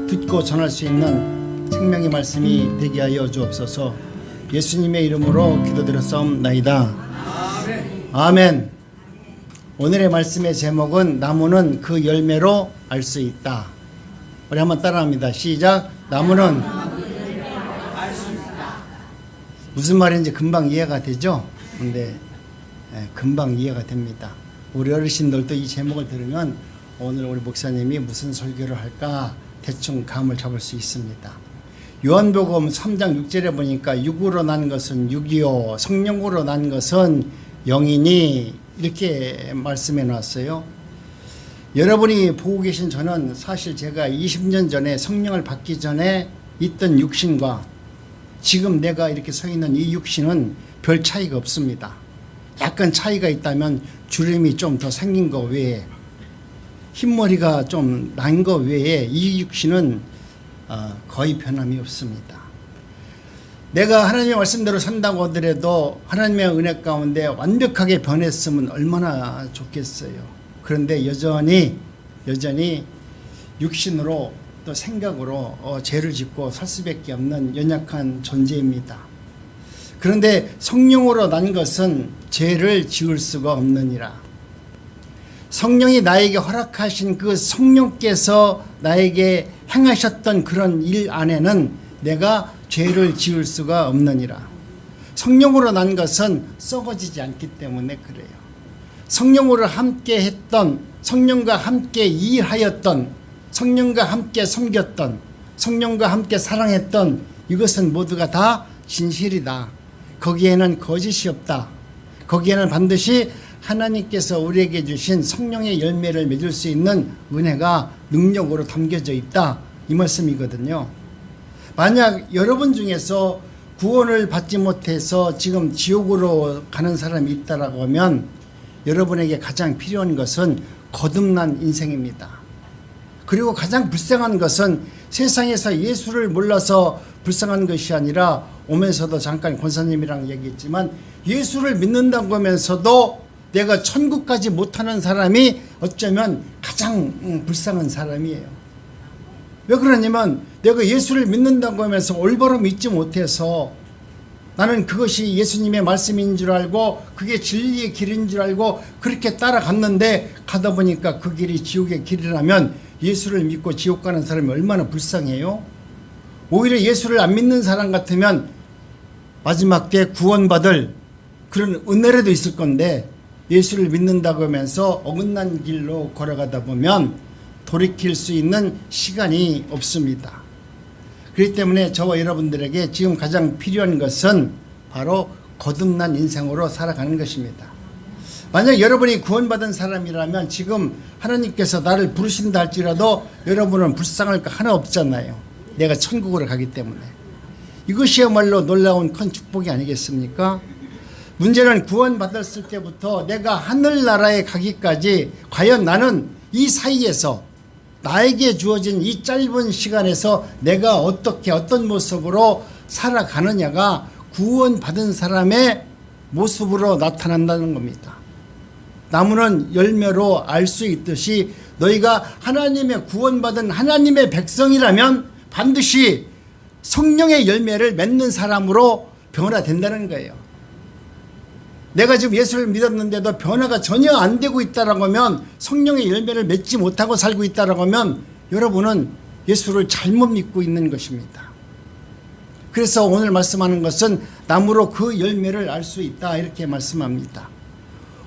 듣고 전할 수 있는 생명의 말씀이 되게 하여 주옵소서. 예수님의 이름으로 기도드렸사옵나이다. 아멘. 오늘의 말씀의 제목은 나무는 그 열매로 알 수 있다. 우리 한번 따라합니다. 시작. 나무는 무슨 말인지 금방 이해가 되죠? 근데 금방 이해가 됩니다. 우리 어르신들도 이 제목을 들으면 오늘 우리 목사님이 무슨 설교를 할까 대충 감을 잡을 수 있습니다. 요한복음 3장 6절에 보니까 육으로 난 것은 육이요 성령으로 난 것은 영이니 이렇게 말씀해 놨어요. 여러분이 보고 계신 저는 사실 제가 20년 전에 성령을 받기 전에 있던 육신과 지금 내가 이렇게 서 있는 이 육신은 별 차이가 없습니다. 약간 차이가 있다면 주름이 좀 더 생긴 거 외에, 흰머리가 좀 난 거 외에 이 육신은 거의 변함이 없습니다. 내가 하나님의 말씀대로 산다고 하더라도 하나님의 은혜 가운데 완벽하게 변했으면 얼마나 좋겠어요. 그런데 여전히 육신으로 또 생각으로 죄를 짓고 살 수밖에 없는 연약한 존재입니다. 그런데 성령으로 난 것은 죄를 지을 수가 없느니라. 성령이 나에게 허락하신 그 성령께서 나에게 행하셨던 그런 일 안에는 내가 죄를 지을 수가 없느니라. 성령으로 난 것은 썩어지지 않기 때문에 그래요. 성령으로 함께 했던, 성령과 함께 일하였던, 성령과 함께 섬겼던, 성령과 함께 사랑했던 이것은 모두가 다 진실이다. 거기에는 거짓이 없다. 거기에는 반드시 하나님께서 우리에게 주신 성령의 열매를 맺을 수 있는 은혜가 능력으로 담겨져 있다. 이 말씀이거든요. 만약 여러분 중에서 구원을 받지 못해서 지금 지옥으로 가는 사람이 있다라고 하면 여러분에게 가장 필요한 것은 거듭난 인생입니다. 그리고 가장 불쌍한 것은 세상에서 예수를 몰라서 불쌍한 것이 아니라 오면서도 잠깐 권사님이랑 얘기했지만 예수를 믿는다고 하면서도 내가 천국까지 못하는 사람이 어쩌면 가장 불쌍한 사람이에요. 왜 그러냐면 내가 예수를 믿는다고 하면서 올바로 믿지 못해서 나는 그것이 예수님의 말씀인 줄 알고 그게 진리의 길인 줄 알고 그렇게 따라갔는데 가다 보니까 그 길이 지옥의 길이라면 예수를 믿고 지옥 가는 사람이 얼마나 불쌍해요. 오히려 예수를 안 믿는 사람 같으면 마지막 때 구원받을 그런 은혜라도 있을 건데 예수를 믿는다고 하면서 어긋난 길로 걸어가다 보면 돌이킬 수 있는 시간이 없습니다. 그렇기 때문에 저와 여러분들에게 지금 가장 필요한 것은 바로 거듭난 인생으로 살아가는 것입니다. 만약 여러분이 구원받은 사람이라면 지금 하나님께서 나를 부르신다 할지라도 여러분은 불쌍할 거 하나 없잖아요. 내가 천국으로 가기 때문에. 이것이야말로 놀라운 큰 축복이 아니겠습니까? 문제는 구원받았을 때부터 내가 하늘나라에 가기까지 과연 나는 이 사이에서 나에게 주어진 이 짧은 시간에서 내가 어떻게 어떤 모습으로 살아가느냐가 구원받은 사람의 모습으로 나타난다는 겁니다. 나무는 열매로 알 수 있듯이 너희가 하나님의 구원받은 하나님의 백성이라면 반드시 성령의 열매를 맺는 사람으로 변화된다는 거예요. 내가 지금 예수를 믿었는데도 변화가 전혀 안 되고 있다라고 하면 성령의 열매를 맺지 못하고 살고 있다라고 하면 여러분은 예수를 잘못 믿고 있는 것입니다. 그래서 오늘 말씀하는 것은 나무로 그 열매를 알 수 있다 이렇게 말씀합니다.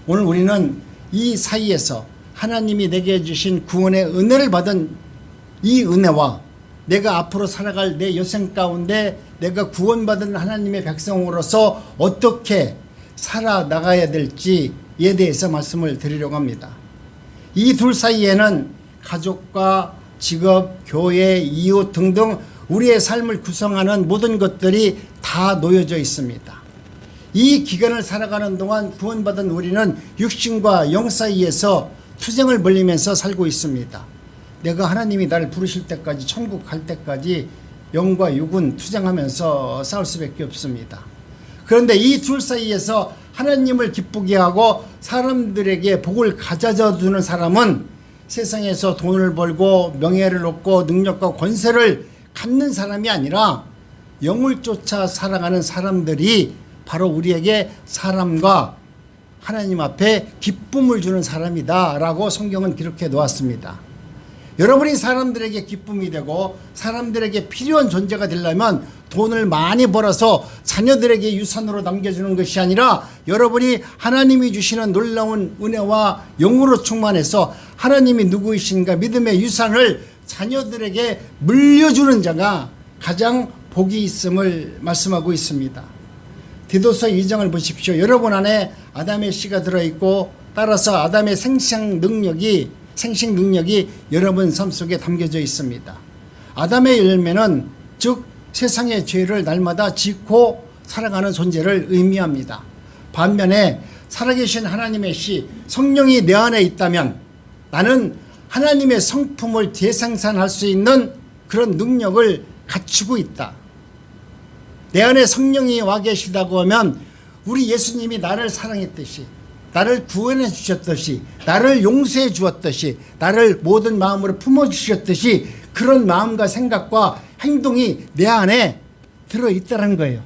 오늘 우리는 이 사이에서 하나님이 내게 주신 구원의 은혜를 받은 이 은혜와 내가 앞으로 살아갈 내 여생 가운데 내가 구원받은 하나님의 백성으로서 어떻게 살아나가야 될지에 대해서 말씀을 드리려고 합니다. 이 둘 사이에는 가족과 직업, 교회, 이웃 등등 우리의 삶을 구성하는 모든 것들이 다 놓여져 있습니다. 이 기간을 살아가는 동안 구원받은 우리는 육신과 영 사이에서 투쟁을 벌이면서 살고 있습니다. 내가 하나님이 나를 부르실 때까지 천국 갈 때까지 영과 육은 투쟁하면서 싸울 수밖에 없습니다. 그런데 이 둘 사이에서 하나님을 기쁘게 하고 사람들에게 복을 가져다 주는 사람은 세상에서 돈을 벌고 명예를 얻고 능력과 권세를 갖는 사람이 아니라 영을 쫓아 살아가는 사람들이 바로 우리에게 사람과 하나님 앞에 기쁨을 주는 사람이다 라고 성경은 기록해 놓았습니다. 여러분이 사람들에게 기쁨이 되고 사람들에게 필요한 존재가 되려면 돈을 많이 벌어서 자녀들에게 유산으로 남겨주는 것이 아니라 여러분이 하나님이 주시는 놀라운 은혜와 영으로 충만해서 하나님이 누구이신가 믿음의 유산을 자녀들에게 물려주는 자가 가장 복이 있음을 말씀하고 있습니다. 디도서 2장을 보십시오. 여러분 안에 아담의 씨가 들어있고 따라서 아담의 생식 능력이 여러분 삶 속에 담겨져 있습니다. 아담의 열매는 즉 세상의 죄를 날마다 짓고 살아가는 존재를 의미합니다. 반면에 살아계신 하나님의 씨 성령이 내 안에 있다면 나는 하나님의 성품을 재생산할 수 있는 그런 능력을 갖추고 있다. 내 안에 성령이 와 계시다고 하면 우리 예수님이 나를 사랑했듯이 나를 구원해 주셨듯이 나를 용서해 주었듯이 나를 모든 마음으로 품어주셨듯이 그런 마음과 생각과 행동이 내 안에 들어있다는 거예요.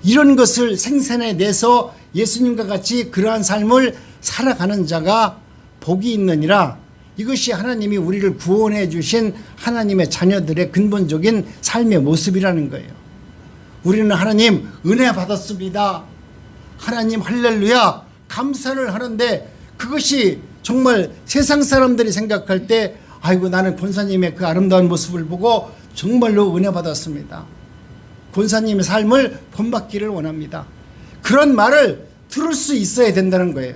이런 것을 생산해내서 예수님과 같이 그러한 삶을 살아가는 자가 복이 있느니라. 이것이 하나님이 우리를 구원해 주신 하나님의 자녀들의 근본적인 삶의 모습이라는 거예요. 우리는 하나님 은혜 받았습니다. 하나님 할렐루야 감사를 하는데 그것이 정말 세상 사람들이 생각할 때 아이고 나는 권사님의 그 아름다운 모습을 보고 정말로 은혜 받았습니다. 권사님의 삶을 본받기를 원합니다. 그런 말을 들을 수 있어야 된다는 거예요.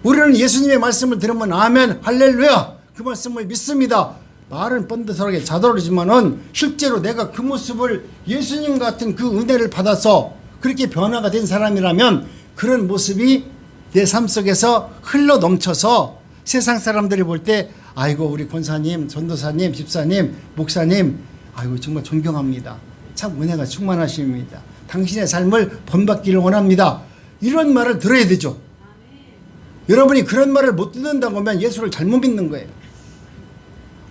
우리는 예수님의 말씀을 들으면 아멘 할렐루야 그 말씀을 믿습니다. 말은 뻔듯하게 자다르지만은 실제로 내가 그 모습을 예수님 같은 그 은혜를 받아서 그렇게 변화가 된 사람이라면 그런 모습이 내 삶 속에서 흘러 넘쳐서 세상 사람들이 볼 때 아이고 우리 권사님, 전도사님, 집사님, 목사님 아이고 정말 존경합니다. 참 은혜가 충만하십니다. 당신의 삶을 본받기를 원합니다. 이런 말을 들어야 되죠. 여러분이 그런 말을 못 듣는다고 하면 예수를 잘못 믿는 거예요.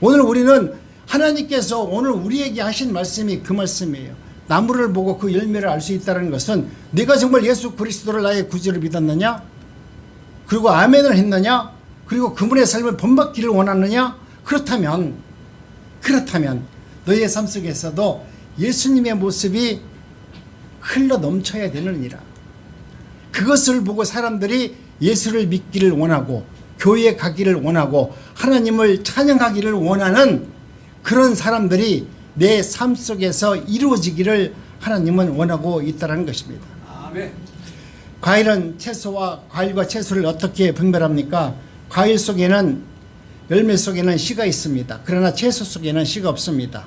오늘 우리는 하나님께서 오늘 우리에게 하신 말씀이 그 말씀이에요. 나무를 보고 그 열매를 알 수 있다는 것은 네가 정말 예수 그리스도를 나의 구주로 믿었느냐? 그리고 아멘을 했느냐? 그리고 그분의 삶을 본받기를 원하느냐? 그렇다면 너희의 삶 속에서도 예수님의 모습이 흘러 넘쳐야 되느니라. 그것을 보고 사람들이 예수를 믿기를 원하고 교회에 가기를 원하고 하나님을 찬양하기를 원하는 그런 사람들이 내 삶 속에서 이루어지기를 하나님은 원하고 있다는 것입니다. 아멘. 과일과 채소를 어떻게 분별합니까? 과일 속에는 열매 속에는 씨가 있습니다. 그러나 채소 속에는 씨가 없습니다.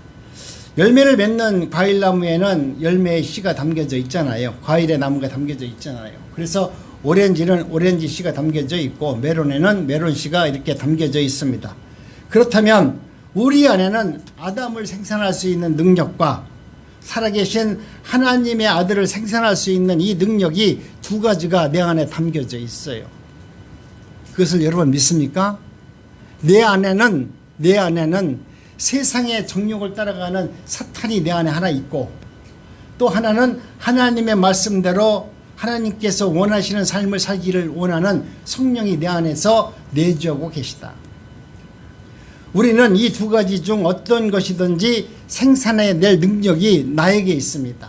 열매를 맺는 과일나무에는 열매의 씨가 담겨져 있잖아요. 과일의 나무가 담겨져 있잖아요. 그래서 오렌지는 오렌지 씨가 담겨져 있고 메론에는 메론 씨가 이렇게 담겨져 있습니다. 그렇다면 우리 안에는 아담을 생산할 수 있는 능력과 살아계신 하나님의 아들을 생산할 수 있는 이 능력이 두 가지가 내 안에 담겨져 있어요. 그것을 여러분 믿습니까? 내 안에는 세상의 정욕을 따라가는 사탄이 내 안에 하나 있고 또 하나는 하나님의 말씀대로 하나님께서 원하시는 삶을 살기를 원하는 성령이 내 안에서 내주하고 계시다. 우리는 이 두 가지 중 어떤 것이든지 생산해낼 능력이 나에게 있습니다.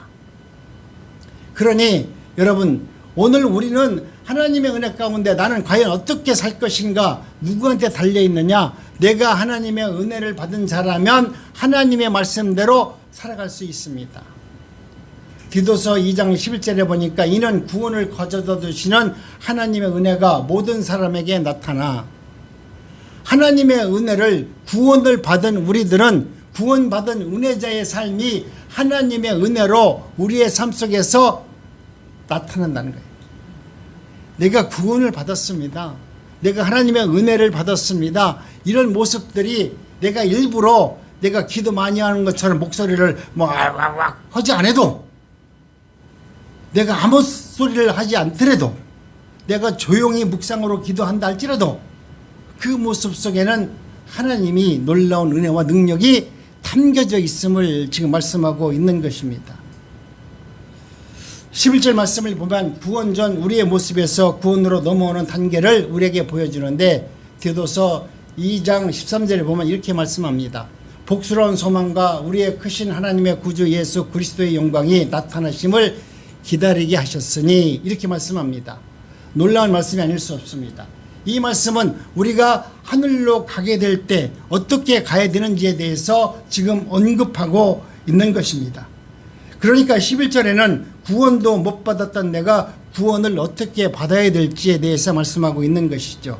그러니 여러분 오늘 우리는 하나님의 은혜 가운데 나는 과연 어떻게 살 것인가 누구한테 달려있느냐 내가 하나님의 은혜를 받은 자라면 하나님의 말씀대로 살아갈 수 있습니다. 디도서 2장 11절에 보니까 이는 구원을 거저다 두시는 하나님의 은혜가 모든 사람에게 나타나 하나님의 은혜를 구원을 받은 우리들은 구원받은 은혜자의 삶이 하나님의 은혜로 우리의 삶 속에서 나타난다는 거예요. 내가 구원을 받았습니다. 내가 하나님의 은혜를 받았습니다. 이런 모습들이 내가 일부러 내가 기도 많이 하는 것처럼 목소리를 하지 않아도 내가 아무 소리를 하지 않더라도 내가 조용히 묵상으로 기도한다 할지라도 그 모습 속에는 하나님이 놀라운 은혜와 능력이 담겨져 있음을 지금 말씀하고 있는 것입니다. 11절 말씀을 보면 구원 전 우리의 모습에서 구원으로 넘어오는 단계를 우리에게 보여주는데, 디도서 2장 13절에 보면 이렇게 말씀합니다. 복스러운 소망과 우리의 크신 하나님의 구주 예수 그리스도의 영광이 나타나심을 기다리게 하셨으니, 이렇게 말씀합니다. 놀라운 말씀이 아닐 수 없습니다. 이 말씀은 우리가 하늘로 가게 될 때 어떻게 가야 되는지에 대해서 지금 언급하고 있는 것입니다. 그러니까 11절에는 구원도 못 받았던 내가 구원을 어떻게 받아야 될지에 대해서 말씀하고 있는 것이죠.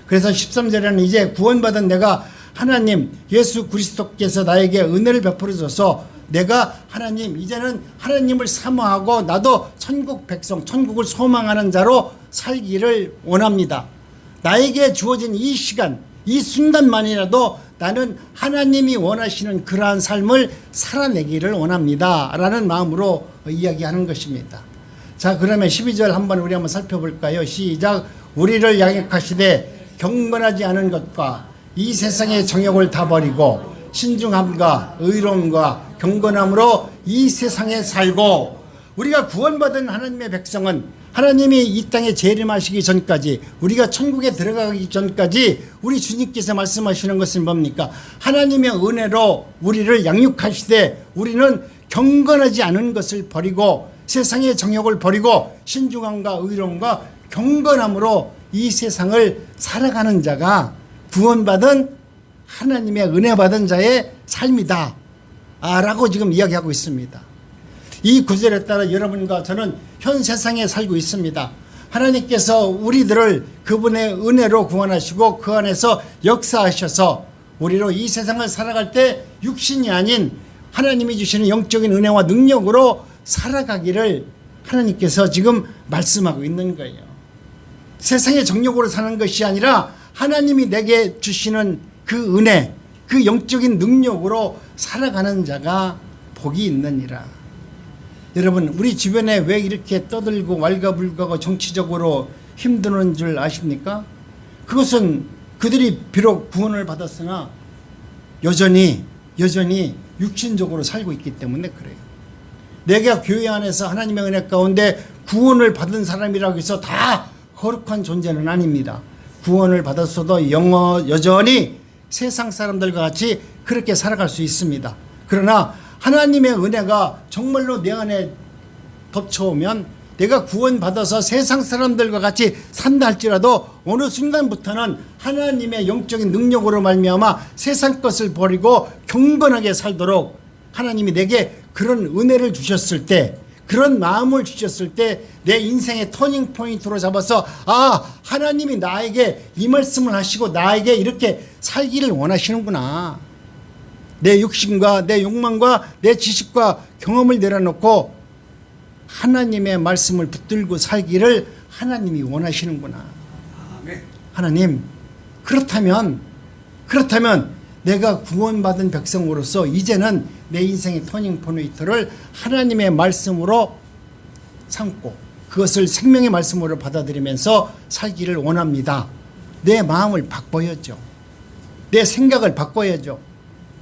그래서 13절에는 이제 구원받은 내가 하나님 예수 그리스도께서 나에게 은혜를 베풀어 줘서 내가 하나님 이제는 하나님을 사모하고 나도 천국 백성, 천국을 소망하는 자로 살기를 원합니다. 나에게 주어진 이 시간, 이 순간만이라도 나는 하나님이 원하시는 그러한 삶을 살아내기를 원합니다 라는 마음으로 이야기하는 것입니다. 자, 그러면 12절 한번 우리 한번 살펴볼까요? 시작. 우리를 양육하시되 경건하지 않은 것과 이 세상의 정욕을 다 버리고 신중함과 의로움과 경건함으로 이 세상에 살고, 우리가 구원받은 하나님의 백성은 하나님이 이 땅에 재림하시기 전까지, 우리가 천국에 들어가기 전까지 우리 주님께서 말씀하시는 것은 뭡니까? 하나님의 은혜로 우리를 양육하시되 우리는 경건하지 않은 것을 버리고 세상의 정욕을 버리고 신중함과 의로움과 경건함으로 이 세상을 살아가는 자가 구원받은 하나님의 은혜 받은 자의 삶이다 라고 지금 이야기하고 있습니다. 이 구절에 따라 여러분과 저는 현 세상에 살고 있습니다. 하나님께서 우리들을 그분의 은혜로 구원하시고 그 안에서 역사하셔서 우리로 이 세상을 살아갈 때 육신이 아닌 하나님이 주시는 영적인 은혜와 능력으로 살아가기를 하나님께서 지금 말씀하고 있는 거예요. 세상의 정욕으로 사는 것이 아니라 하나님이 내게 주시는 그 은혜, 그 영적인 능력으로 살아가는 자가 복이 있느니라. 여러분, 우리 주변에 왜 이렇게 떠들고 왈가불가고 정치적으로 힘드는 줄 아십니까? 그것은 그들이 비록 구원을 받았으나 여전히 육신적으로 살고 있기 때문에 그래요. 내가 교회 안에서 하나님의 은혜 가운데 구원을 받은 사람이라고 해서 다 거룩한 존재는 아닙니다. 구원을 받았어도 여전히 세상 사람들과 같이 그렇게 살아갈 수 있습니다. 그러나 하나님의 은혜가 정말로 내 안에 덮쳐오면 내가 구원받아서 세상 사람들과 같이 산다 할지라도 어느 순간부터는 하나님의 영적인 능력으로 말미암아 세상 것을 버리고 경건하게 살도록 하나님이 내게 그런 은혜를 주셨을 때, 그런 마음을 주셨을 때 내 인생의 터닝 포인트로 잡아서 하나님이 나에게 이 말씀을 하시고 나에게 이렇게 살기를 원하시는구나. 내 육신과 내 욕망과 내 지식과 경험을 내려놓고 하나님의 말씀을 붙들고 살기를 하나님이 원하시는구나. 하나님, 그렇다면 내가 구원받은 백성으로서 이제는 내 인생의 터닝 포인트를 하나님의 말씀으로 삼고 그것을 생명의 말씀으로 받아들이면서 살기를 원합니다. 내 마음을 바꿔야죠. 내 생각을 바꿔야죠.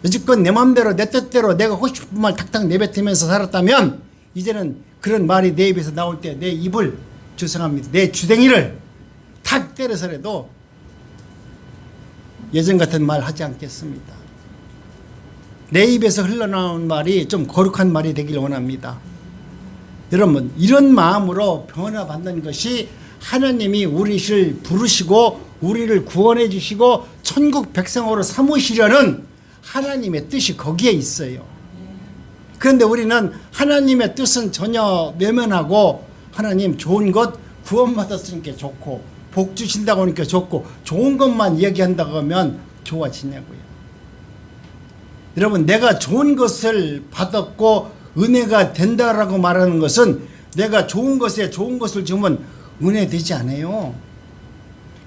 여지껏 내 마음대로 내 뜻대로 내가 하고 싶은 말 탁탁 내뱉으면서 살았다면 이제는 그런 말이 내 입에서 나올 때 내 입을, 죄송합니다, 내 주댕이를 탁 때려서라도 예전 같은 말 하지 않겠습니다. 내 입에서 흘러나오는 말이 좀 거룩한 말이 되길 원합니다. 여러분, 이런 마음으로 변화받는 것이 하나님이 우리를 부르시고 우리를 구원해 주시고 천국 백성으로 삼으시려는 하나님의 뜻이 거기에 있어요. 그런데 우리는 하나님의 뜻은 전혀 외면하고 하나님 좋은 것 구원받았으니까 좋고 복 주신다고 하니까 좋고 좋은 것만 이야기한다고 하면 좋아지냐고요. 여러분, 내가 좋은 것을 받았고 은혜가 된다라고 말하는 것은 내가 좋은 것에 좋은 것을 주면 은혜 되지 않아요.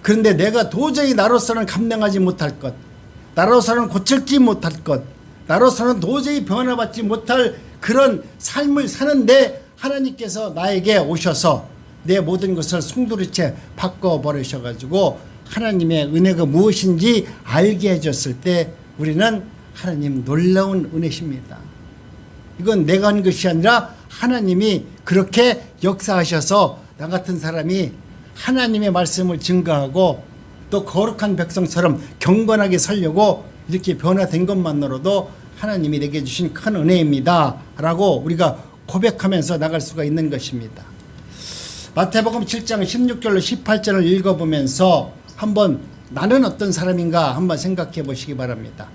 그런데 내가 도저히 나로서는 감당하지 못할 것, 나로서는 고칠지 못할 것, 나로서는 도저히 변화받지 못할 그런 삶을 사는데 하나님께서 나에게 오셔서 내 모든 것을 송두리째 바꿔버리셔가지고 하나님의 은혜가 무엇인지 알게 해줬을 때 우리는 하나님 놀라운 은혜십니다. 이건 내가 한 것이 아니라 하나님이 그렇게 역사하셔서 나 같은 사람이 하나님의 말씀을 증거하고 또 거룩한 백성처럼 경건하게 살려고 이렇게 변화된 것만으로도 하나님이 내게 주신 큰 은혜입니다 라고 우리가 고백하면서 나갈 수가 있는 것입니다. 마태복음 7장 16절로 18절을 읽어보면서 한번 나는 어떤 사람인가 한번 생각해 보시기 바랍니다.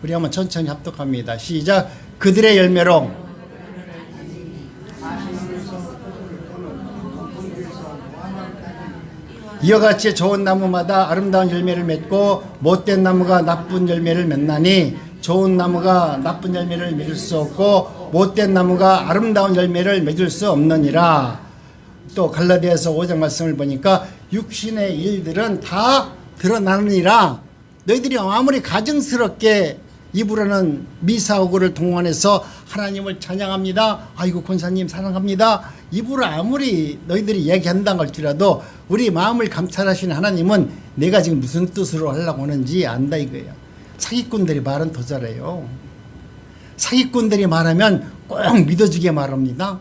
우리 한번 천천히 합독합니다. 시작. 그들의 열매로 이와 같이 좋은 나무마다 아름다운 열매를 맺고 못된 나무가 나쁜 열매를 맺나니 좋은 나무가 나쁜 열매를 맺을 수 없고 못된 나무가 아름다운 열매를 맺을 수 없느니라. 또 갈라디아서 5장 말씀을 보니까 육신의 일들은 다 드러나느니라. 너희들이 아무리 가증스럽게 입으로는 미사오고를 동원해서 하나님을 찬양합니다. 아이고 권사님 사랑합니다. 입으로 아무리 너희들이 얘기한다고 할지라도 우리 마음을 감찰하시는 하나님은 내가 지금 무슨 뜻으로 하려고 하는지 안다 이거예요. 사기꾼들이 말은 더 잘해요. 사기꾼들이 말하면 꼭 믿어주게 말합니다.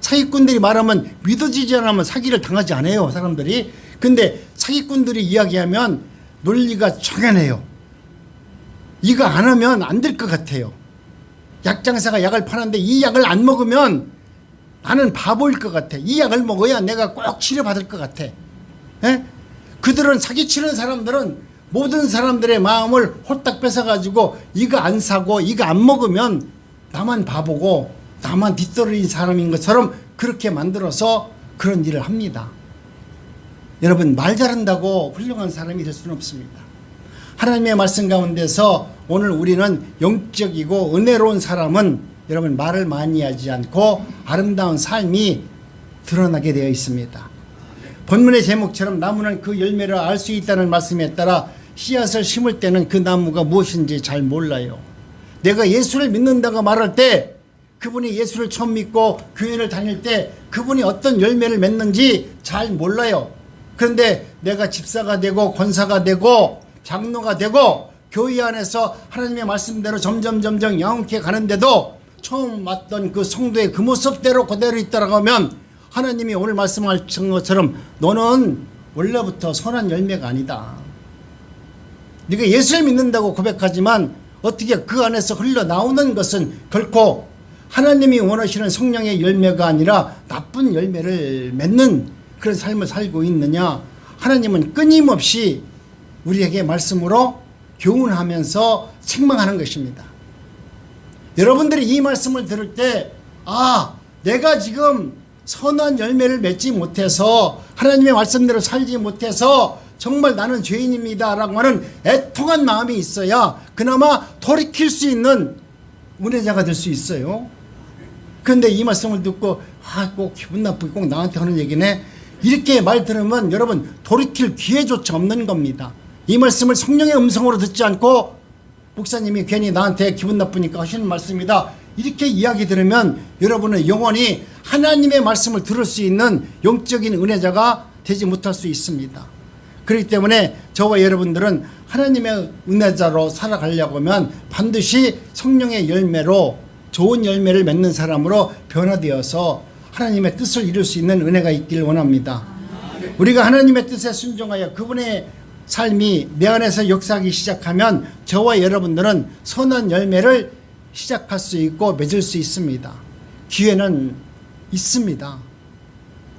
사기꾼들이 말하면 믿어지지 않으면 사기를 당하지 않아요 사람들이. 근데 사기꾼들이 이야기하면 논리가 청연해요. 이거 안 하면 안 될 것 같아요. 약장사가 약을 파는데 이 약을 안 먹으면 나는 바보일 것 같아. 이 약을 먹어야 내가 꼭 치료받을 것 같아. 에? 그들은 사기치는 사람들은 모든 사람들의 마음을 홀딱 뺏어가지고 이거 안 사고 이거 안 먹으면 나만 바보고 나만 뒤떨어진 사람인 것처럼 그렇게 만들어서 그런 일을 합니다. 여러분 말 잘한다고 훌륭한 사람이 될 수는 없습니다. 하나님의 말씀 가운데서 오늘 우리는 영적이고 은혜로운 사람은 여러분 말을 많이 하지 않고 아름다운 삶이 드러나게 되어 있습니다. 본문의 제목처럼 나무는 그 열매를 알 수 있다는 말씀에 따라 씨앗을 심을 때는 그 나무가 무엇인지 잘 몰라요. 내가 예수를 믿는다고 말할 때 그분이 예수를 처음 믿고 교회를 다닐 때 그분이 어떤 열매를 맺는지 잘 몰라요. 그런데 내가 집사가 되고 권사가 되고 장로가 되고 교회 안에서 하나님의 말씀대로 점점 영웅케 가는데도 처음 봤던 그 성도의 그 모습대로 그대로 있다라고 하면 하나님이 오늘 말씀하신 것처럼 너는 원래부터 선한 열매가 아니다. 네가 예수를 믿는다고 고백하지만 어떻게 그 안에서 흘러나오는 것은 결코 하나님이 원하시는 성령의 열매가 아니라 나쁜 열매를 맺는 그런 삶을 살고 있느냐. 하나님은 끊임없이 우리에게 말씀으로 교훈하면서 책망하는 것입니다. 여러분들이 이 말씀을 들을 때 내가 지금 선한 열매를 맺지 못해서 하나님의 말씀대로 살지 못해서 정말 나는 죄인입니다 라고 하는 애통한 마음이 있어야 그나마 돌이킬 수 있는 은혜자가 될 수 있어요. 그런데 이 말씀을 듣고 꼭 기분 나쁘게 꼭 나한테 하는 얘기네 이렇게 말 들으면 여러분 돌이킬 기회조차 없는 겁니다. 이 말씀을 성령의 음성으로 듣지 않고 목사님이 괜히 나한테 기분 나쁘니까 하시는 말씀이다 이렇게 이야기 들으면 여러분은 영원히 하나님의 말씀을 들을 수 있는 영적인 은혜자가 되지 못할 수 있습니다. 그렇기 때문에 저와 여러분들은 하나님의 은혜자로 살아가려고 하면 반드시 성령의 열매로 좋은 열매를 맺는 사람으로 변화되어서 하나님의 뜻을 이룰 수 있는 은혜가 있기를 원합니다. 우리가 하나님의 뜻에 순종하여 그분의 삶이 내 안에서 역사하기 시작하면 저와 여러분들은 선한 열매를 시작할 수 있고 맺을 수 있습니다. 기회는 있습니다.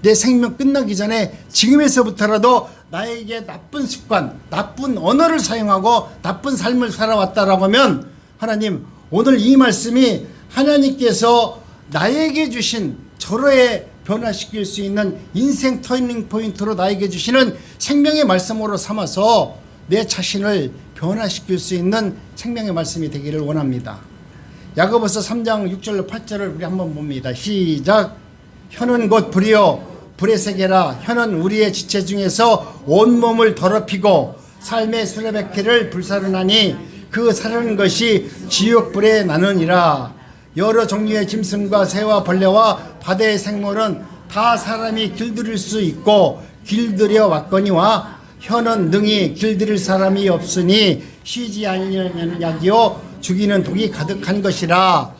내 생명 끝나기 전에 지금에서부터라도 나에게 나쁜 습관, 나쁜 언어를 사용하고 나쁜 삶을 살아왔다라고 하면 하나님 오늘 이 말씀이 하나님께서 나에게 주신 절호의 변화시킬 수 있는 인생 터닝 포인트로 나에게 주시는 생명의 말씀으로 삼아서 내 자신을 변화시킬 수 있는 생명의 말씀이 되기를 원합니다. 야고보서 3장 6절로 8절을 우리 한번 봅니다. 시작. 혀는 곧 불이요 불의 세계라. 혀는 우리의 지체 중에서 온몸을 더럽히고 삶의 수레바퀴를 불사르나니 그 사르는 것이 지옥불에 나느니라. 여러 종류의 짐승과 새와 벌레와 바다의 생물은 다 사람이 길들일 수 있고 길들여 왔거니와 혀는 능히 길들일 사람이 없으니 쉬지 아니하는 약이요 죽이는 독이 가득한 것이라.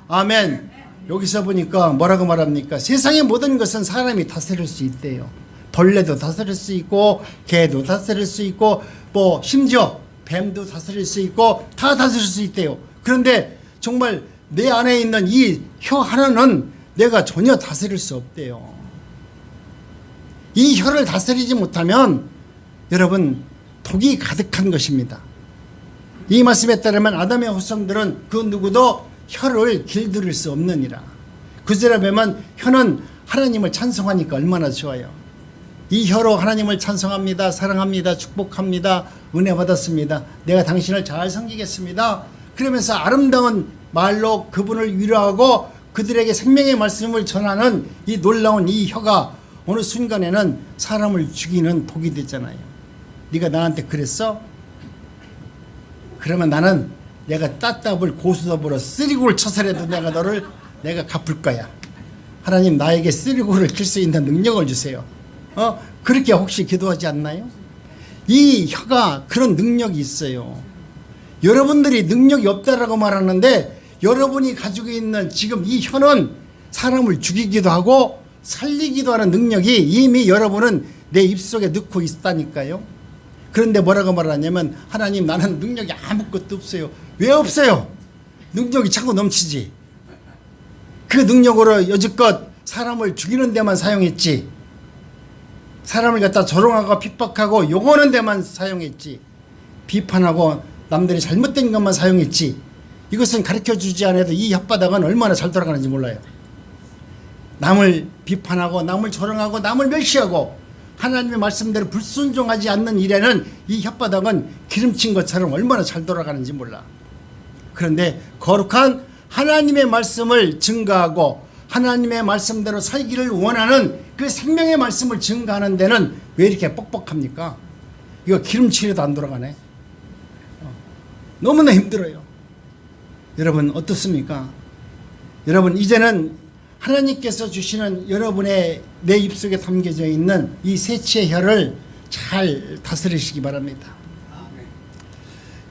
아멘. 여기서 보니까 뭐라고 말합니까? 세상의 모든 것은 사람이 다스릴 수 있대요. 벌레도 다스릴 수 있고 개도 다스릴 수 있고 뭐 심지어 뱀도 다스릴 수 있고 다 다스릴 수 있대요. 그런데 정말 내 안에 있는 이 혀 하나는 내가 전혀 다스릴 수 없대요. 이 혀를 다스리지 못하면 여러분 독이 가득한 것입니다. 이 말씀에 따르면 아담의 후손들은 그 누구도 혀를 길들일 수 없느니라. 구절에 보면 혀는 하나님을 찬송하니까 얼마나 좋아요. 이 혀로 하나님을 찬송합니다. 사랑합니다. 축복합니다. 은혜 받았습니다. 내가 당신을 잘 섬기겠습니다. 그러면서 아름다운 말로 그분을 위로하고 그들에게 생명의 말씀을 전하는 이 놀라운 이 혀가 어느 순간에는 사람을 죽이는 독이 됐잖아요. 네가 나한테 그랬어? 그러면 나는 내가 따따블 고수톱으로 쓰리고를 쳐서라도 내가 갚을 거야. 하나님 나에게 쓰리고를 킬 수 있는 능력을 주세요. 그렇게 혹시 기도하지 않나요? 이 혀가 그런 능력이 있어요. 여러분들이 능력이 없다라고 말하는데 여러분이 가지고 있는 지금 이 혀는 사람을 죽이기도 하고 살리기도 하는 능력이 이미 여러분은 내 입속에 넣고 있다니까요. 그런데 뭐라고 말하냐면 하나님 나는 능력이 아무것도 없어요. 왜 없어요? 능력이 차고 넘치지. 그 능력으로 여지껏 사람을 죽이는 데만 사용했지. 사람을 갖다 조롱하고 핍박하고 욕하는 데만 사용했지. 비판하고 남들이 잘못된 것만 사용했지. 이것은 가르쳐주지 않아도 이 혓바닥은 얼마나 잘 돌아가는지 몰라요. 남을 비판하고 남을 조롱하고 남을 멸시하고 하나님의 말씀대로 불순종하지 않는 일에는 이 혓바닥은 기름친 것처럼 얼마나 잘 돌아가는지 몰라. 그런데 거룩한 하나님의 말씀을 증거하고 하나님의 말씀대로 살기를 원하는 그 생명의 말씀을 증거하는 데는 왜 이렇게 뻑뻑합니까? 이거 기름칠해도 안 돌아가네. 너무나 힘들어요. 여러분 어떻습니까? 여러분 이제는 하나님께서 주시는 여러분의 내 입속에 담겨져 있는 이 세치의 혀를 잘 다스리시기 바랍니다.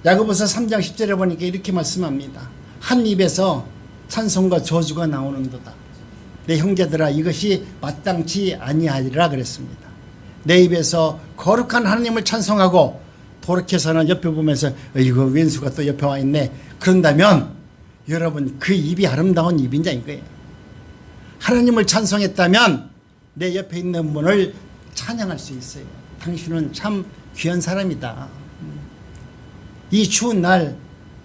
야고보서 3장 10절에 보니까 이렇게 말씀합니다. 한 입에서 찬송과 저주가 나오는도다. 내 형제들아 이것이 마땅치 아니하리라 그랬습니다. 내 입에서 거룩한 하나님을 찬송하고 돌이켜서는 옆에 보면서 이거 왼수가 또 옆에 와 있네. 그런다면 여러분 그 입이 아름다운 입이냐 이거예요. 하나님을 찬송했다면 내 옆에 있는 분을 찬양할 수 있어요. 당신은 참 귀한 사람이다. 이 추운 날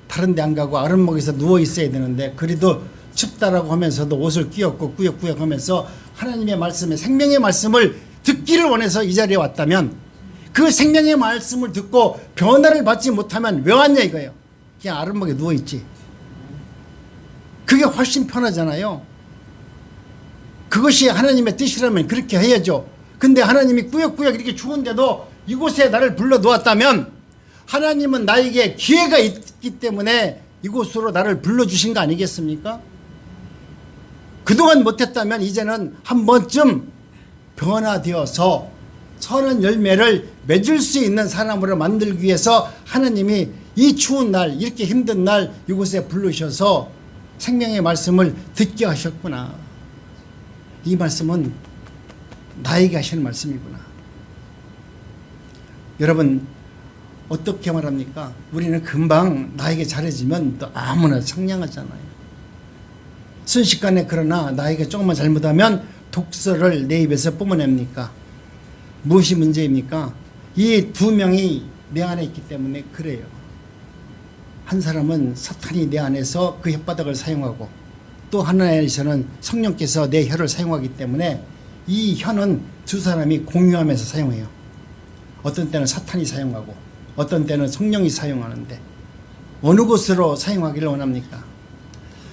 다른 데 안 가고 아랫목에서 누워 있어야 되는데 그래도 춥다라고 하면서도 옷을 끼얹고 꾸역꾸역 하면서 하나님의 말씀에 생명의 말씀을 듣기를 원해서 이 자리에 왔다면 그 생명의 말씀을 듣고 변화를 받지 못하면 왜 왔냐 이거예요. 그냥 아랫목에 누워 있지. 그게 훨씬 편하잖아요. 그것이 하나님의 뜻이라면 그렇게 해야죠. 근데 하나님이 꾸역꾸역 이렇게 추운데도 이곳에 나를 불러 놓았다면 하나님은 나에게 기회가 있기 때문에 이곳으로 나를 불러주신 거 아니겠습니까? 그동안 못했다면 이제는 한 번쯤 변화되어서 선한 열매를 맺을 수 있는 사람으로 만들기 위해서 하나님이 이 추운 날 이렇게 힘든 날 이곳에 부르셔서 생명의 말씀을 듣게 하셨구나. 이 말씀은 나에게 하시는 말씀이구나. 여러분 어떻게 말합니까? 우리는 금방 나에게 잘해지면 또 아무나 상냥하잖아요. 순식간에 그러나 나에게 조금만 잘못하면 독설을 내 입에서 뿜어냅니까? 무엇이 문제입니까? 이 두 명이 내 안에 있기 때문에 그래요. 한 사람은 사탄이 내 안에서 그 혓바닥을 사용하고 또 하나에서는 성령께서 내 혀를 사용하기 때문에 이 혀는 두 사람이 공유하면서 사용해요. 어떤 때는 사탄이 사용하고 어떤 때는 성령이 사용하는데 어느 곳으로 사용하기를 원합니까?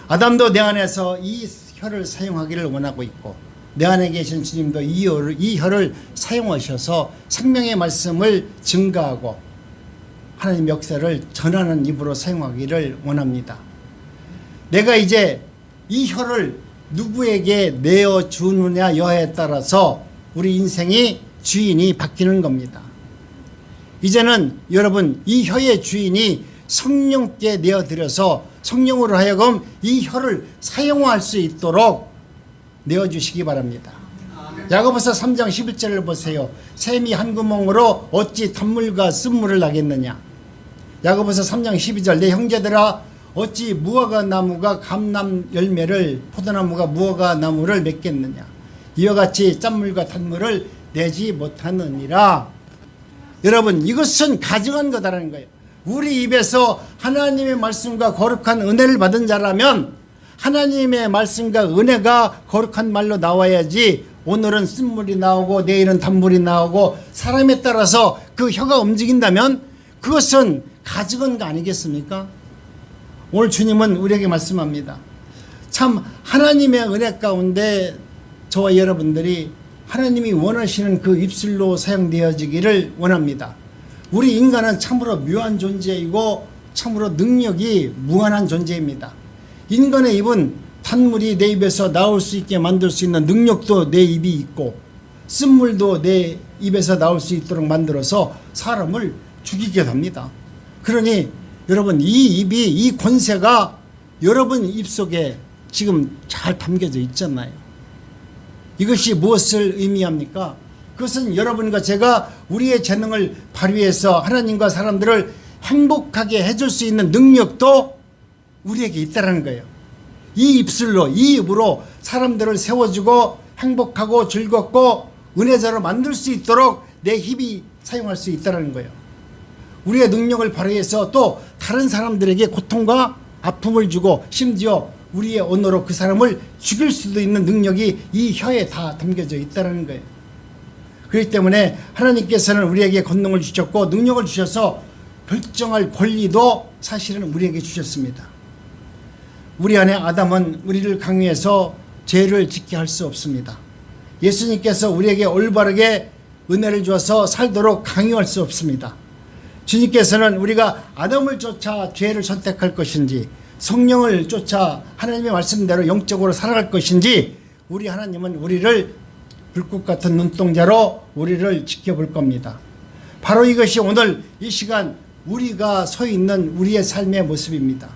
아담도 내 안에서 이 혀를 사용하기를 원하고 있고 내 안에 계신 주님도 이 혀를 사용하셔서 생명의 말씀을 증가하고 하나님 역사를 전하는 입으로 사용하기를 원합니다. 내가 이제 이 혀를 누구에게 내어주느냐 여하에 따라서 우리 인생이 주인이 바뀌는 겁니다. 이제는 여러분 이 혀의 주인이 성령께 내어드려서 성령으로 하여금 이 혀를 사용할 수 있도록 내어주시기 바랍니다. 야고보서 3장 11절을 보세요. 샘이 한 구멍으로 어찌 단물과 쓴물을 나겠느냐. 야고보서 3장 12절 내 형제들아 어찌 무화과 나무가 감람 열매를 포도나무가 무화과 나무를 맺겠느냐. 이와 같이 짠물과 단물을 내지 못하느니라. 여러분 이것은 가증한 거다라는 거예요. 우리 입에서 하나님의 말씀과 거룩한 은혜를 받은 자라면 하나님의 말씀과 은혜가 거룩한 말로 나와야지 오늘은 쓴물이 나오고 내일은 단물이 나오고 사람에 따라서 그 혀가 움직인다면 그것은 가증한 거 아니겠습니까? 오늘 주님은 우리에게 말씀합니다. 참 하나님의 은혜 가운데 저와 여러분들이 하나님이 원하시는 그 입술로 사용되어지기를 원합니다. 우리 인간은 참으로 묘한 존재이고 참으로 능력이 무한한 존재입니다. 인간의 입은 단물이 내 입에서 나올 수 있게 만들 수 있는 능력도 내 입이 있고 쓴물도 내 입에서 나올 수 있도록 만들어서 사람을 죽이게 합니다. 그러니 여러분 이 입이 이 권세가 여러분 입속에 지금 잘 담겨져 있잖아요. 이것이 무엇을 의미합니까? 그것은 여러분과 제가 우리의 재능을 발휘해서 하나님과 사람들을 행복하게 해줄 수 있는 능력도 우리에게 있다는 거예요. 이 입술로 이 입으로 사람들을 세워주고 행복하고 즐겁고 은혜자로 만들 수 있도록 내 힘이 사용할 수 있다는 거예요. 우리의 능력을 발휘해서 또 다른 사람들에게 고통과 아픔을 주고 심지어 우리의 언어로 그 사람을 죽일 수도 있는 능력이 이 혀에 다 담겨져 있다는 거예요. 그렇기 때문에 하나님께서는 우리에게 권능을 주셨고 능력을 주셔서 결정할 권리도 사실은 우리에게 주셨습니다. 우리 안에 아담은 우리를 강요해서 죄를 짓게 할 수 없습니다. 예수님께서 우리에게 올바르게 은혜를 주어서 살도록 강요할 수 없습니다. 주님께서는 우리가 아담을 쫓아 죄를 선택할 것인지 성령을 쫓아 하나님의 말씀대로 영적으로 살아갈 것인지 우리 하나님은 우리를 불꽃 같은 눈동자로 우리를 지켜볼 겁니다. 바로 이것이 오늘 이 시간 우리가 서 있는 우리의 삶의 모습입니다.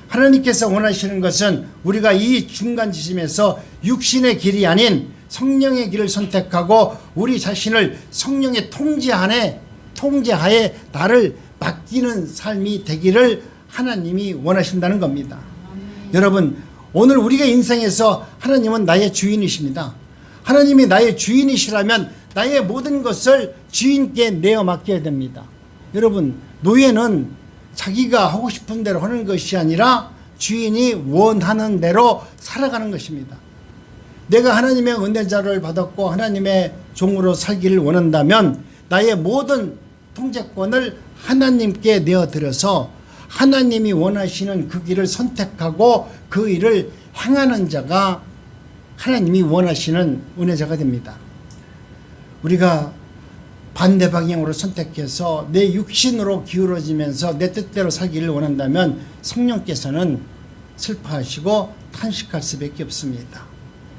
하나님께서 원하시는 것은 우리가 이 중간 지점에서 육신의 길이 아닌 성령의 길을 선택하고 우리 자신을 성령의 통제하에 나를 맡기는 삶이 되기를 하나님이 원하신다는 겁니다. 여러분 오늘 우리가 인생에서 하나님은 나의 주인이십니다. 하나님이 나의 주인이시라면 나의 모든 것을 주인께 내어 맡겨야 됩니다. 여러분 노예는 자기가 하고 싶은 대로 하는 것이 아니라 주인이 원하는 대로 살아가는 것입니다. 내가 하나님의 은혜자를 받았고 하나님의 종으로 살기를 원한다면 나의 모든 통제권을 하나님께 내어드려서 하나님이 원하시는 그 길을 선택하고 그 일을 행하는 자가 하나님이 원하시는 은혜자가 됩니다. 우리가 반대 방향으로 선택해서 내 육신으로 기울어지면서 내 뜻대로 살기를 원한다면 성령께서는 슬퍼하시고 탄식할 수밖에 없습니다.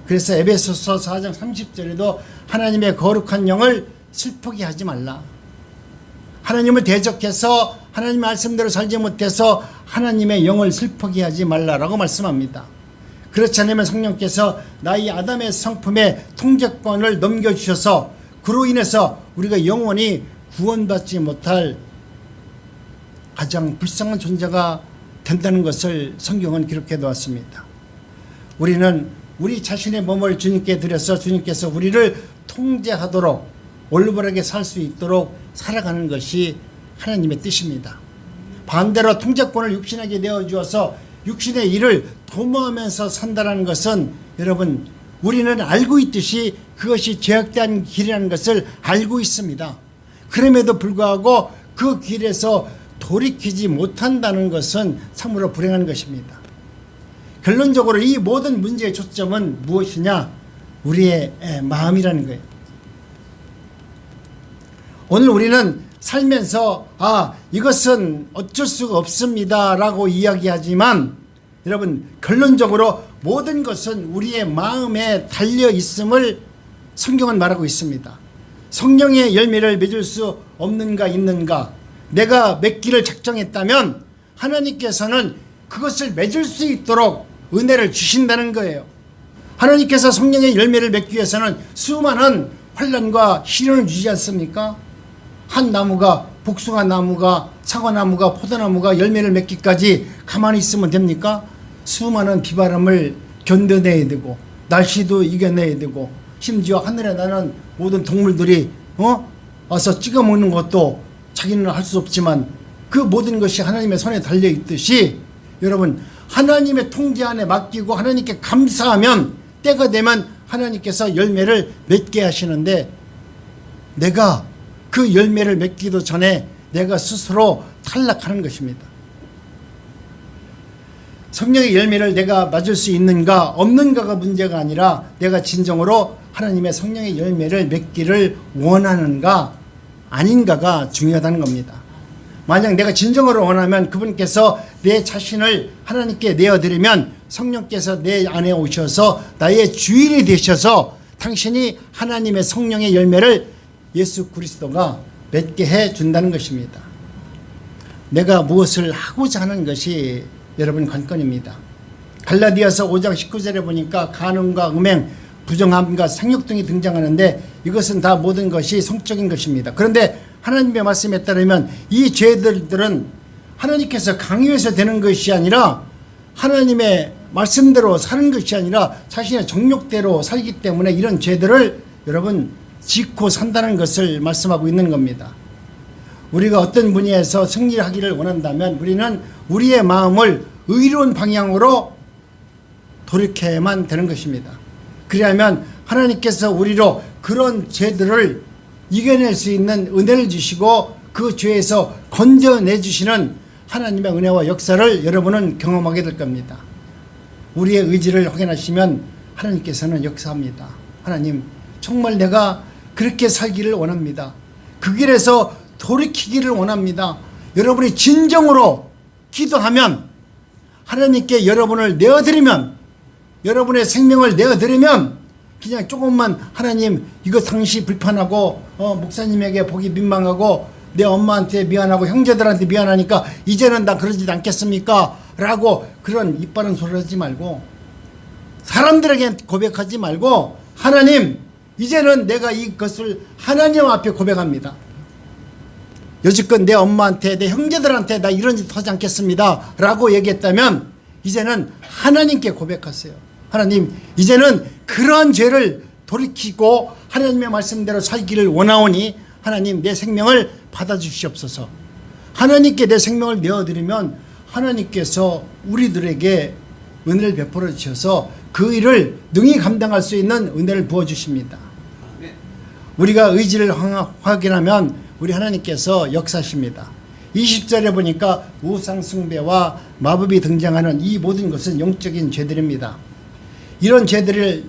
그래서 에베소서 4장 30절에도 하나님의 거룩한 영을 슬프게 하지 말라. 하나님을 대적해서 하나님 말씀대로 살지 못해서 하나님의 영을 슬프게 하지 말라라고 말씀합니다. 그렇지 않으면 성령께서 나의 아담의 성품에 통제권을 넘겨주셔서 그로 인해서 우리가 영원히 구원받지 못할 가장 불쌍한 존재가 된다는 것을 성경은 기록해 놓았습니다. 우리는 우리 자신의 몸을 주님께 드려서 주님께서 우리를 통제하도록 올바르게 살 수 있도록 살아가는 것이 하나님의 뜻입니다. 반대로 통제권을 육신에게 내어주어서 육신의 일을 도모하면서 산다는 것은 여러분 우리는 알고 있듯이 그것이 죄악된 길이라는 것을 알고 있습니다. 그럼에도 불구하고 그 길에서 돌이키지 못한다는 것은 참으로 불행한 것입니다. 결론적으로 이 모든 문제의 초점은 무엇이냐? 우리의 마음이라는 거예요. 오늘 우리는 살면서 이것은 어쩔 수가 없습니다 라고 이야기하지만 여러분 결론적으로 모든 것은 우리의 마음에 달려 있음을 성경은 말하고 있습니다. 성령의 열매를 맺을 수 없는가 있는가? 내가 맺기를 작정했다면 하나님께서는 그것을 맺을 수 있도록 은혜를 주신다는 거예요. 하나님께서 성령의 열매를 맺기 위해서는 수많은 환난과 시련을 주지 않습니까? 한 나무가, 복숭아 나무가, 사과 나무가, 포도나무가 열매를 맺기까지 가만히 있으면 됩니까? 수많은 비바람을 견뎌내야 되고 날씨도 이겨내야 되고 심지어 하늘에 나는 모든 동물들이 와서 찍어 먹는 것도 자기는 할 수 없지만 그 모든 것이 하나님의 손에 달려 있듯이 여러분, 하나님의 통제 안에 맡기고 하나님께 감사하면 때가 되면 하나님께서 열매를 맺게 하시는데, 내가 그 열매를 맺기도 전에 내가 스스로 탈락하는 것입니다. 성령의 열매를 내가 맞을 수 있는가 없는가가 문제가 아니라 내가 진정으로 하나님의 성령의 열매를 맺기를 원하는가 아닌가가 중요하다는 겁니다. 만약 내가 진정으로 원하면 그분께서 내 자신을 하나님께 내어드리면 성령께서 내 안에 오셔서 나의 주인이 되셔서 당신이 하나님의 성령의 열매를 예수 그리스도가 맺게 해준다는 것입니다. 내가 무엇을 하고자 하는 것이 여러분 관건입니다. 갈라디아서 5장 19절에 보니까 간음과 음행, 부정함과 생육 등이 등장하는데 이것은 다 모든 것이 성적인 것입니다. 그런데 하나님의 말씀에 따르면 이 죄들은 하나님께서 강요해서 되는 것이 아니라 하나님의 말씀대로 사는 것이 아니라 자신의 정욕대로 살기 때문에 이런 죄들을 여러분 짓고 산다는 것을 말씀하고 있는 겁니다. 우리가 어떤 분야에서 승리하기를 원한다면 우리는 우리의 마음을 의로운 방향으로 돌이켜야만 되는 것입니다. 그래야만 하나님께서 우리로 그런 죄들을 이겨낼 수 있는 은혜를 주시고 그 죄에서 건져내 주시는 하나님의 은혜와 역사를 여러분은 경험하게 될 겁니다. 우리의 의지를 확인하시면 하나님께서는 역사합니다. 하나님, 정말 내가 그렇게 살기를 원합니다. 그 길에서 돌이키기를 원합니다. 여러분이 진정으로 기도하면 하나님께 여러분을 내어드리면, 여러분의 생명을 내어드리면 그냥 조금만 하나님 이거 당시 불편하고 목사님에게 보기 민망하고 내 엄마한테 미안하고 형제들한테 미안하니까 이제는 나 그러지 않겠습니까? 라고 그런 이빠른 소리 하지 말고 사람들에게 고백하지 말고 하나님, 이제는 내가 이것을 하나님 앞에 고백합니다. 여지껏 내 엄마한테 내 형제들한테 나 이런 짓 하지 않겠습니다 라고 얘기했다면 이제는 하나님께 고백하세요. 하나님, 이제는 그러한 죄를 돌이키고 하나님의 말씀대로 살기를 원하오니 하나님 내 생명을 받아주시옵소서. 하나님께 내 생명을 내어드리면 하나님께서 우리들에게 은혜를 베풀어 주셔서 그 일을 능히 감당할 수 있는 은혜를 부어주십니다. 우리가 의지를 확인하면 우리 하나님께서 역사하십니다. 20절에 보니까 우상 숭배와 마법이 등장하는 이 모든 것은 영적인 죄들입니다. 이런 죄들을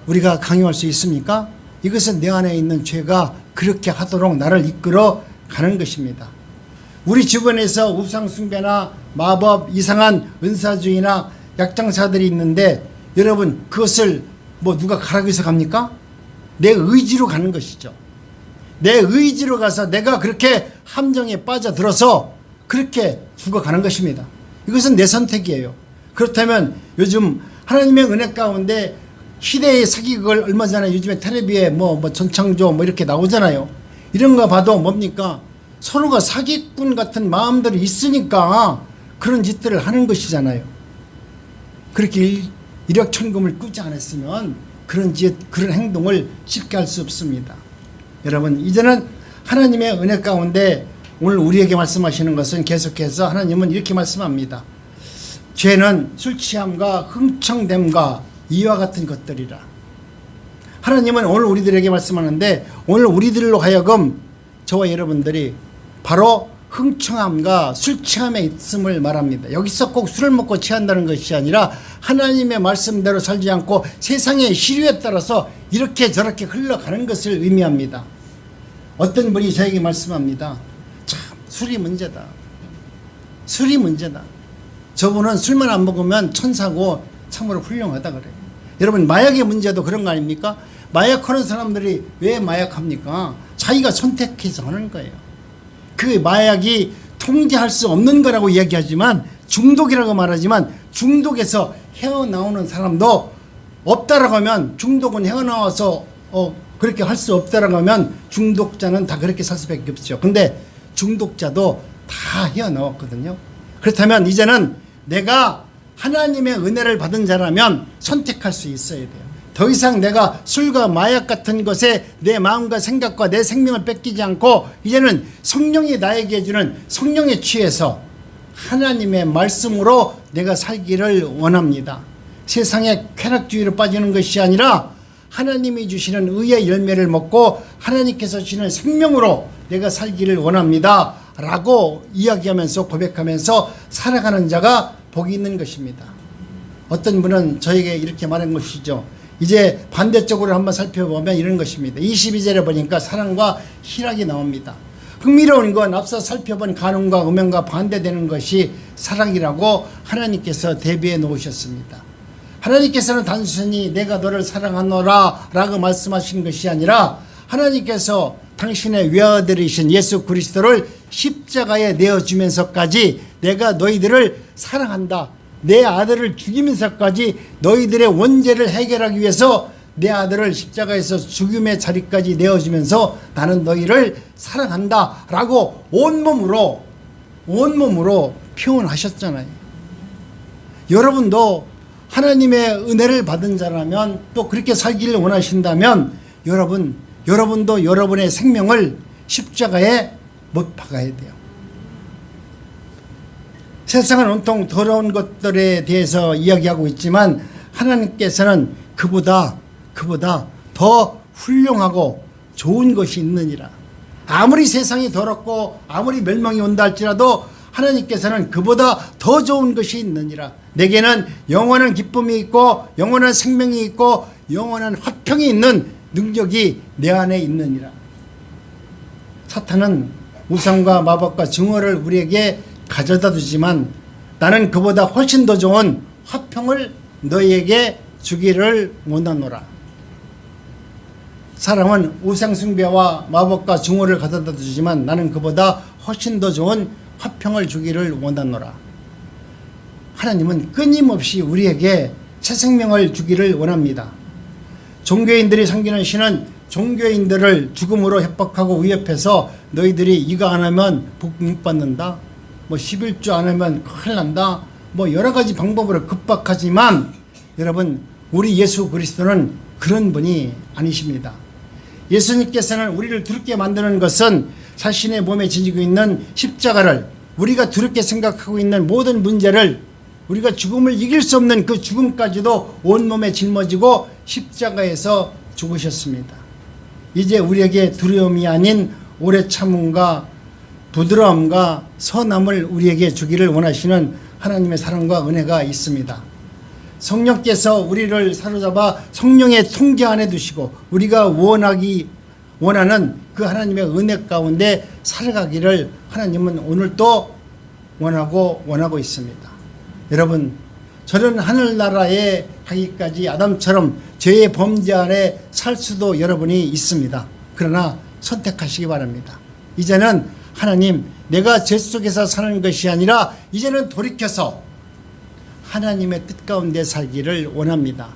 우리가 강요할 수 있습니까? 이것은 내 안에 있는 죄가 그렇게 하도록 나를 이끌어 가는 것입니다. 우리 주변에서 우상 숭배나 마법, 이상한 은사주의나 약장사들이 있는데 여러분, 그것을 누가 가라고 해서 갑니까? 내 의지로 가는 것이죠. 내 의지로 가서 내가 그렇게 함정에 빠져들어서 그렇게 죽어가는 것입니다. 이것은 내 선택이에요. 그렇다면 요즘 하나님의 은혜 가운데 시대의 사기극을 얼마 전에 요즘에 텔레비에 전창조 이렇게 나오잖아요. 이런 거 봐도 뭡니까? 서로가 사기꾼 같은 마음들이 있으니까 그런 짓들을 하는 것이잖아요. 그렇게 일확천금을 꾸지 않았으면 그런 행동을 쉽게 할 수 없습니다. 여러분, 이제는 하나님의 은혜 가운데 오늘 우리에게 말씀하시는 것은 계속해서 하나님은 이렇게 말씀합니다. 죄는 술 취함과 흥청됨과 이와 같은 것들이라. 하나님은 오늘 우리들에게 말씀하는데 오늘 우리들로 하여금 저와 여러분들이 바로 흥청함과 술 취함에 있음을 말합니다. 여기서 꼭 술을 먹고 취한다는 것이 아니라 하나님의 말씀대로 살지 않고 세상의 시류에 따라서 이렇게 저렇게 흘러가는 것을 의미합니다. 어떤 분이 저에게 말씀합니다. 참, 술이 문제다. 술이 문제다. 저분은 술만 안 먹으면 천사고 참으로 훌륭하다 그래요. 여러분, 마약의 문제도 그런 거 아닙니까? 마약하는 사람들이 왜 마약합니까? 자기가 선택해서 하는 거예요. 그 마약이 통제할 수 없는 거라고 이야기하지만, 중독이라고 말하지만, 중독에서 헤어나오는 사람도 없다라고 하면, 중독은 헤어나와서 그렇게 할 수 없다라고 하면 중독자는 다 그렇게 살 수밖에 없죠. 근데 중독자도 다 헤어나왔거든요. 그렇다면 이제는 내가 하나님의 은혜를 받은 자라면 선택할 수 있어야 돼요. 더 이상 내가 술과 마약 같은 것에 내 마음과 생각과 내 생명을 뺏기지 않고, 이제는 성령이 나에게 주는 성령에 취해서 하나님의 말씀으로 내가 살기를 원합니다. 세상의 쾌락주의로 빠지는 것이 아니라 하나님이 주시는 의의 열매를 먹고 하나님께서 주시는 생명으로 내가 살기를 원합니다 라고 이야기하면서 고백하면서 살아가는 자가 복이 있는 것입니다. 어떤 분은 저에게 이렇게 말한 것이죠. 이제 반대쪽으로 한번 살펴보면 이런 것입니다. 22절에 보니까 사랑과 희락이 나옵니다. 흥미로운 건 앞서 살펴본 간음과 음행과 반대되는 것이 사랑이라고 하나님께서 대비해 놓으셨습니다. 하나님께서는 단순히 내가 너를 사랑하노라 라고 말씀하신 것이 아니라, 하나님께서 당신의 외아들이신 예수 그리스도를 십자가에 내어주면서까지 내가 너희들을 사랑한다, 내 아들을 죽이면서까지 너희들의 원죄를 해결하기 위해서 내 아들을 십자가에서 죽음의 자리까지 내어주면서 나는 너희를 사랑한다 라고 온몸으로 표현하셨잖아요. 여러분도 하나님의 은혜를 받은 자라면, 또 그렇게 살기를 원하신다면, 여러분도 여러분의 생명을 십자가에 못 박아야 돼요. 세상은 온통 더러운 것들에 대해서 이야기하고 있지만, 하나님께서는 그보다 더 훌륭하고 좋은 것이 있느니라. 아무리 세상이 더럽고 아무리 멸망이 온다 할지라도 하나님께서는 그보다 더 좋은 것이 있느니라. 내게는 영원한 기쁨이 있고 영원한 생명이 있고 영원한 화평이 있는 능력이 내 안에 있느니라. 사탄은 우상과 마법과 증오를 우리에게 가져다 주지만, 나는 그보다 훨씬 더 좋은 화평을 너희에게 주기를 원하노라. 사람은 우상 숭배와 마법과 증오를 가져다 주지만 나는 그보다 훨씬 더 좋은 화평을 주기를 원하노라. 하나님은 끊임없이 우리에게 새 생명을 주기를 원합니다. 종교인들이 섬기는 신은 종교인들을 죽음으로 협박하고 위협해서 너희들이 이거 안 하면 복 못 받는다, 11조 안 하면 큰일 난다, 여러 가지 방법으로 급박하지만, 여러분, 우리 예수 그리스도는 그런 분이 아니십니다. 예수님께서는 우리를 두렵게 만드는 것은 자신의 몸에 지니고 있는 십자가를, 우리가 두렵게 생각하고 있는 모든 문제를, 우리가 죽음을 이길 수 없는 그 죽음까지도 온몸에 짊어지고 십자가에서 죽으셨습니다. 이제 우리에게 두려움이 아닌 오래 참음과 부드러움과 선함을 우리에게 주기를 원하시는 하나님의 사랑과 은혜가 있습니다. 성령께서 우리를 사로잡아 성령의 통제 안에 두시고 우리가 원하는 그 하나님의 은혜 가운데 살아가기를 하나님은 오늘도 원하고 있습니다. 여러분, 저는 하늘나라에 가기까지 아담처럼 죄의 범죄 안에 살 수도 여러분이 있습니다. 그러나 선택하시기 바랍니다. 이제는 하나님, 내가 죄 속에서 사는 것이 아니라 이제는 돌이켜서 하나님의 뜻 가운데 살기를 원합니다.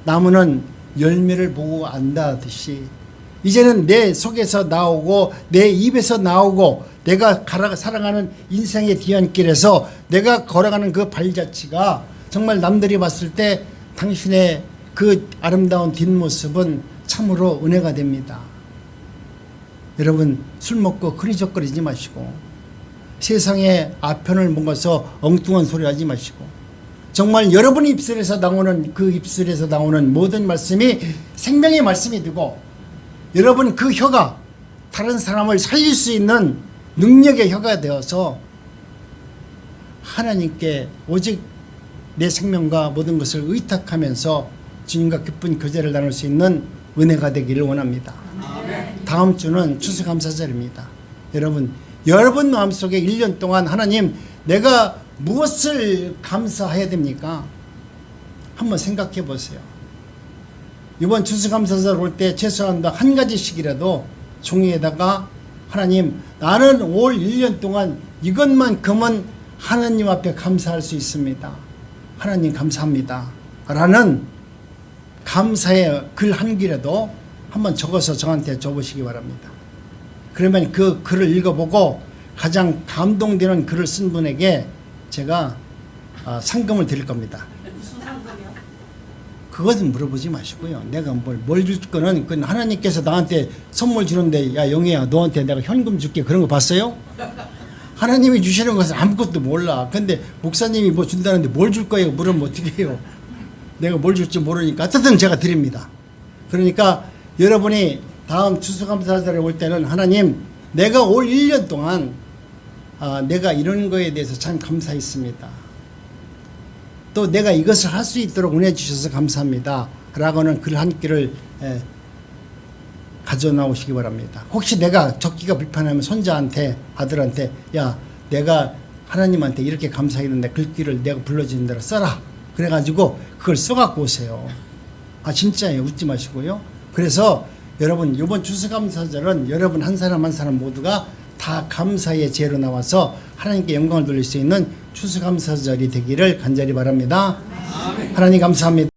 나무는 열매를 보고 안다듯이 이제는 내 속에서 나오고 내 입에서 나오고 내가 살아가는 인생의 뒤안길에서 내가 걸어가는 그 발자취가 정말 남들이 봤을 때 당신의 그 아름다운 뒷모습은 참으로 은혜가 됩니다. 여러분, 술 먹고 흐리적거리지 마시고 세상에 아편을 먹어서 엉뚱한 소리 하지 마시고 정말 여러분 입술에서 나오는 그 입술에서 나오는 모든 말씀이 생명의 말씀이 되고 여러분 그 혀가 다른 사람을 살릴 수 있는 능력의 혀가 되어서 하나님께 오직 내 생명과 모든 것을 의탁하면서 주님과 기쁜 교제를 나눌 수 있는 은혜가 되기를 원합니다. 다음 주는 추수감사절입니다. 여러분 마음속에 1년 동안 하나님, 내가 무엇을 감사해야 됩니까? 한번 생각해 보세요. 이번 추수감사절 올 때 최소한 한 가지씩이라도 종이에다가 하나님 나는 올 1년 동안 이것만큼은 하나님 앞에 감사할 수 있습니다. 하나님 감사합니다. 라는 감사의 글 한 귀라도 한번 적어서 저한테 줘보시기 바랍니다. 그러면 그 글을 읽어보고 가장 감동되는 글을 쓴 분에게 제가 상금을 드릴 겁니다. 무슨 상금이요? 그것은 물어보지 마시고요. 내가 뭘 줄 거는 그건 하나님께서 나한테 선물 주는데 야 영희야 너한테 내가 현금 줄게 그런 거 봤어요? 하나님이 주시는 것은 아무것도 몰라. 근데 목사님이 뭐 준다는데 뭘 줄 거예요? 물으면 어떻게 해요? 내가 뭘 줄지 모르니까 어쨌든 제가 드립니다. 그러니까 여러분이 다음 추수감사절에 올 때는 하나님 내가 올 1년 동안 내가 이런 거에 대해서 참 감사했습니다. 또 내가 이것을 할 수 있도록 은혜 주셔서 감사합니다. 라고는 글 한 끼를 가져 나오시기 바랍니다. 혹시 내가 적기가 불편하면 손자한테 아들한테 야 내가 하나님한테 이렇게 감사했는데 글귀를 내가 불러주는 대로 써라. 그래가지고 그걸 써갖고 오세요. 진짜예요. 웃지 마시고요. 그래서 여러분 이번 추수감사절은 여러분 한 사람 한 사람 모두가 다 감사의 제로 나와서 하나님께 영광을 돌릴 수 있는 추수감사절이 되기를 간절히 바랍니다. 하나님 감사합니다.